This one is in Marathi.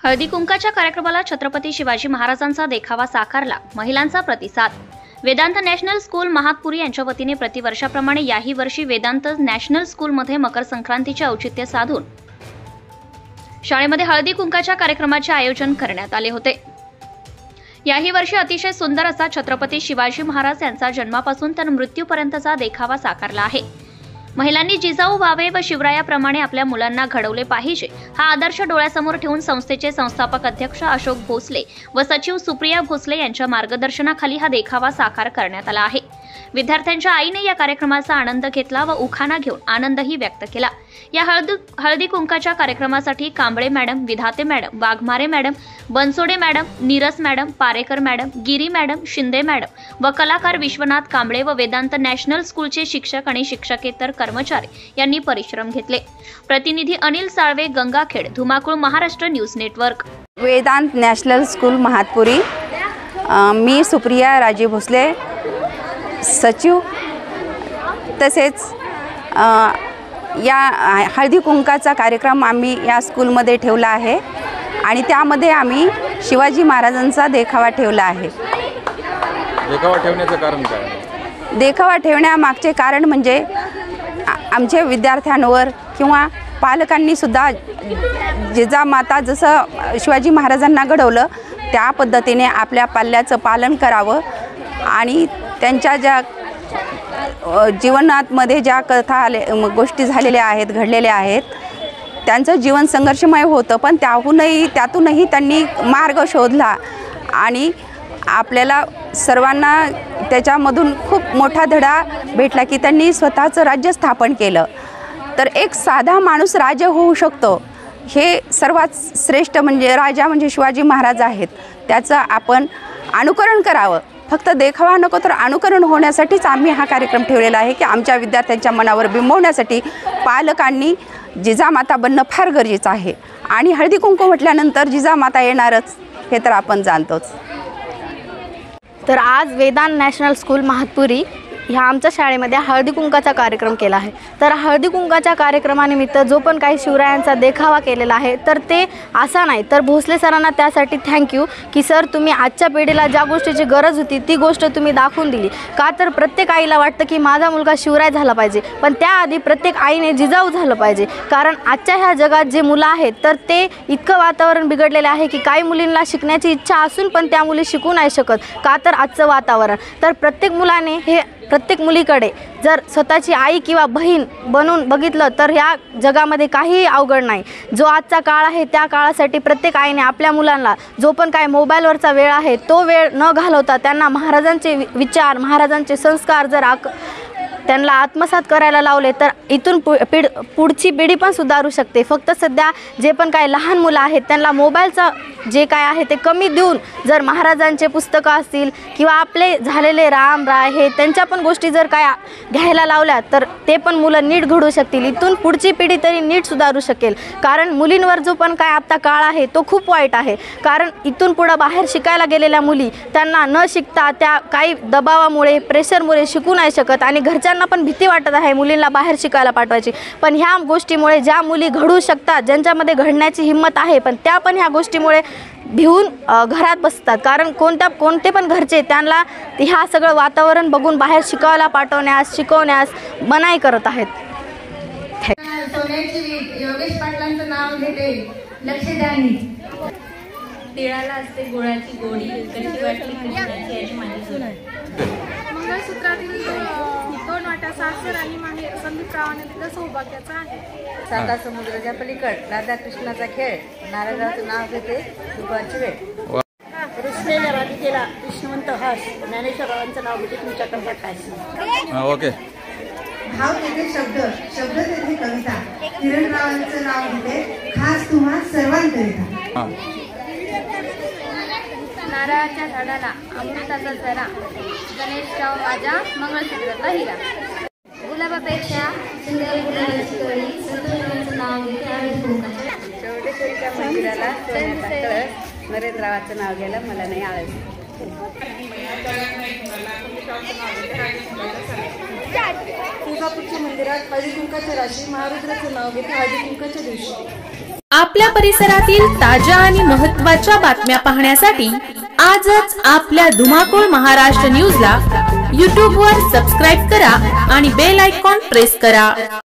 हळदी कुंकाच्या कार्यक्रमाला छत्रपती शिवाजी महाराजांचा देखावा साकारला. महिलांचा प्रतिसाद. वेदांत नॅशनल स्कूल महातपुरी यांच्या वतीने प्रतिवर्षाप्रमाणे याही वर्षी वेदांत नॅशनल स्कूलमध्ये मकर संक्रांतीचे औचित्य साधून शाळेमध्ये हळदी कुंकाच्या कार्यक्रमाचे आयोजन करण्यात आले होते. याही वर्षी अतिशय सुंदर असा छत्रपती शिवाजी महाराज यांचा जन्मापासून तर मृत्यूपर्यंतचा देखावा साकारला आहे. महिलांनी जिजाऊ व्हावे व शिवरायाप्रमाणे आपल्या मुलांना घडवले पाहिजे हा आदर्श डोळ्यासमोर ठेवून संस्थेचे संस्थापक अध्यक्ष अशोक भोसले व सचिव सुप्रिया भोसले यांच्या मार्गदर्शनाखाली हा देखावा साकार करण्यात आला आहे. विद्यार्थ्यांच्या आईने या कार्यक्रमाचा आनंद घेतला व उखाणा घेऊन आनंदही व्यक्त केला. या हळदी कुंकाच्या कार्यक्रमासाठी Kamble madam, Vidhate madam, Waghmare madam, Bansode madam, Niras madam, Parekar madam, Giri madam, Shinde madam व कलाकार विश्वनाथ कांबळे व वेदांत नॅशनल स्कूलचे शिक्षक आणि शिक्षकेतर कर्मचारी यांनी परिश्रम घेतले. प्रतिनिधी Anil Salve, Gangakhed, Dhumakul, Maharashtra news network. Vedant national school Mahatpuri. मी सुप्रिया राजे भोसले, सचिव. तसेच या हळदी कुंकाचा कार्यक्रम आम्ही या स्कूलमध्ये ठेवला आहे आणि त्यामध्ये आम्ही शिवाजी महाराजांचा देखावा ठेवला आहे. देखावा ठेवण्याचं कारण काय? देखावा ठेवण्यामागचे कारण म्हणजे आमच्या विद्यार्थ्यांवर किंवा पालकांनी सुद्धा जिजामाता जसं शिवाजी महाराजांना घडवलं त्या पद्धतीने आपल्या पाल्याचं पालन करावं आणि त्यांच्या ज्या जीवनामध्ये ज्या कथा गोष्टी झालेल्या आहेत, घडलेल्या आहेत, त्यांचं जीवन संघर्षमय होतं, पण त्यातूनही त्यांनी मार्ग शोधला आणि आपल्याला सर्वांना त्याच्यामधून खूप मोठा धडा भेटला की त्यांनी स्वतःचं राज्य स्थापन केलं. तर एक साधा माणूस राजा होऊ शकतो हे सर्वात श्रेष्ठ म्हणजे राजा म्हणजे शिवाजी महाराज आहेत. त्याचं आपण अनुकरण करावं. फक्त देखावा नको तर अनुकरण होण्यासाठीच आम्ही हा कार्यक्रम ठेवलेला आहे की आमच्या विद्यार्थ्यांच्या मनावर बिंबवण्यासाठी पालकांनी जिजामाता बनणं फार गरजेचं आहे. आणि हळदी कुंकू म्हटल्यानंतर जिजामाता येणारच हे तर आपण जाणतोच. तर आज वेदांत नॅशनल स्कूल महातपुरी ह्या आमच्या शाळेमध्ये हळदी कुंकाचा कार्यक्रम केला आहे. तर हळदी कुंकाच्या कार्यक्रमानिमित्त जो पण काही शिवरायांचा देखावा केलेला आहे तर ते असा नाही तर भोसले सरांना त्यासाठी थँक्यू की सर तुम्ही आजच्या पिढीला ज्या गोष्टीची गरज होती ती गोष्ट तुम्ही दाखवून दिली. का तर प्रत्येक आईला वाटतं की माझा मुलगा शिवराय झाला पाहिजे, पण त्याआधी प्रत्येक आईने जिजाऊ झालं पाहिजे. कारण आजच्या ह्या जगात जे मुलं आहेत तर ते इतकं वातावरण बिघडलेलं आहे की काही मुलींना शिकण्याची इच्छा असून पण त्या मुली शिकू नाही शकत. का तर आजचं वातावरण. तर प्रत्येक मुलाने प्रत्येक मुलीकडे जर स्वतःची आई किंवा बहीण बनून बघितलं तर ह्या जगामध्ये काहीही अवघड नाही. जो आजचा काळ आहे त्या काळासाठी प्रत्येक आईने आपल्या मुलांना जो पण काय मोबाईलवरचा वेळ आहे तो वेळ न घालवता त्यांना महाराजांचे विचार, महाराजांचे संस्कार जर त्यांना आत्मसात करायला लावले तर इथून पुढची पिढी पण सुधारू शकते. फक्त सध्या जे पण काय लहान मुलं आहेत त्यांना मोबाईलचं जे काय आहे ते कमी देऊन जर महाराजांचे पुस्तकं असतील किंवा आपले झालेले राम राय हे त्यांच्या पण गोष्टी जर काय घ्यायला लावल्या तर ते पण मुलं नीट घडू शकतील. इथून पुढची पिढी तरी नीट सुधारू शकेल. कारण मुलींवर जो पण काय आत्ता काळ आहे तो खूप वाईट आहे. कारण इथून पुढं बाहेर शिकायला गेलेल्या मुली त्यांना न शिकता त्या काही दबावामुळे, प्रेशरमुळे शिकू नाही शकत आणि घरच्यांना पण भीती वाटत आहे मुलींना बाहेर शिकायला पाठवायची. पण ह्या गोष्टीमुळे ज्या मुली घडू शकतात, ज्यांच्यामध्ये घडण्याची हिंमत आहे, पण त्या पण ह्या गोष्टीमुळे भिवून घरात बसतात. कारण कोणते पण घरचे त्यांना ह्या सगळं वातावरण बघून बाहेर शिकायला पाठवण्यास, शिकवण्यास मनाई करत आहेत. योगेश पाटलांचं नाव घेते. लक्ष द्या. तिळाला असते गुळाची गोडी, कशी वाटली कृष्णाची अशी माझी सून. मंगळसूत्रातील 2 वाट्या सासर आणि माहेर संदीपरावाने दिलं सौभाग्याचा आहे. साता समुद्राच्या पलीकड राधाकृष्णाचा खेळ. नारळाचं नाव घेते दुपारची वेळ. रुसलेल्या राधिकेला विष्णुवंत हास. ज्ञानेश्वरांचं नाव घेते तुमच्या कंठात हास. ओके. भाव तेथे शब्द, शब्द तेथे कविता. किरणरावांचं नाव घेते खास तुम्हा सर्वांकरिता. नारळाच्या झाडाला अमृताचा झरा. गणेशराव माझ्या मंगळसूत्राचा हिरा. गुलाबापेक्षा सुंदर गुलाबाची कळी. संतोषरावांचं नाव घेते हळदी कुंकाच्या. चौडेश्वरीच्या मंदिराला सोन्याचा कळस. नरेंद्ररावांचं नाव घ्यायला मला नाही आळस. तुळजापूरच्या मंदिरात हळदी कुंकाच्या राशी. महारुद्राचं नाव घेते हळदी कुंकाच्या दिवशी. आपल्या परिसरातील ताज्या आणि महत्त्वाच्या बातम्या पाहण्यासाठी आजच आपल्या धुमाकूळ महाराष्ट्र न्यूजला YouTube वर सबस्क्राइब करा आणि बेल आयकॉन प्रेस करा।